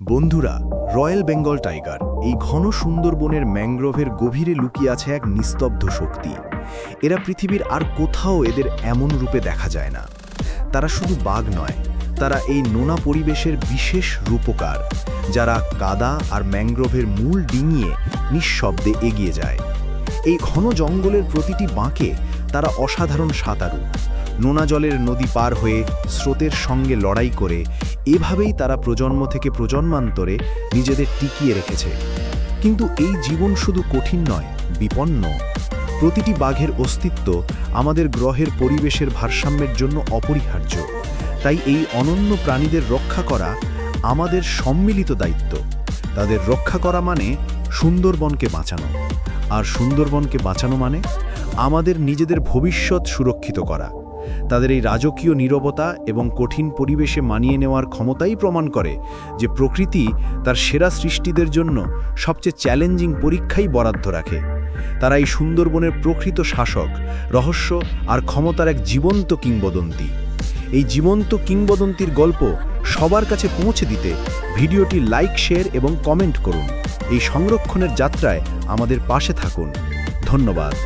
বন্ধুরা, royal Bengal tiger এই ঘন সুন্দরবনের ম্যানগ্রোভের গভীরে লুকিয়ে আছে এক নিস্তব্ধ শক্তি। এরা পৃথিবীর আর কোথাও এদের এমন রূপে দেখা যায় না। তারা শুধু বাঘ নয়, তারা এই নোনা পরিবেশের বিশেষ রূপকার, যারা কাদা আর ম্যানগ্রোভের মূল ডিঙিয়ে নিঃশব্দে এগিয়ে যায়। এই ঘন জঙ্গলের প্রতিটি বাঁকে তারা অসাধারণ সাঁতারু। নোনা জলের নদী পার হয়ে স্রোতের সঙ্গে লড়াই করে এভাবেই তারা প্রজন্ম থেকে প্রজন্মান্তরে নিজেদের টিকিয়ে রেখেছে। কিন্তু এই জীবন শুধু কঠিন নয়, বিপন্ন। প্রতিটি বাঘের অস্তিত্ব আমাদের গ্রহের পরিবেশের ভারসাম্যের জন্য অপরিহার্য। তাই এই অনন্য প্রাণীদের রক্ষা করা আমাদের সম্মিলিত দায়িত্ব। তাদের রক্ষা করা মানে সুন্দরবনকে বাঁচানো, আর সুন্দরবনকে বাঁচানো মানে আমাদের নিজেদের ভবিষ্যৎ সুরক্ষিত করা। তাদের এই রাজকীয় নীরবতা এবং কঠিন পরিবেশে মানিয়ে নেওয়ার ক্ষমতাই প্রমাণ করে যে প্রকৃতি তার সেরা সৃষ্টিদের জন্য সবচেয়ে চ্যালেঞ্জিং পরীক্ষাই বরাদ্দ রাখে। তারা এই সুন্দরবনের প্রকৃত শাসক, রহস্য আর ক্ষমতার এক জীবন্ত কিংবদন্তি। এই জীবন্ত কিংবদন্তির গল্প সবার কাছে পৌঁছে দিতে ভিডিওটি লাইক, শেয়ার এবং কমেন্ট করুন। এই সংরক্ষণের যাত্রায় আমাদের পাশে থাকুন। ধন্যবাদ।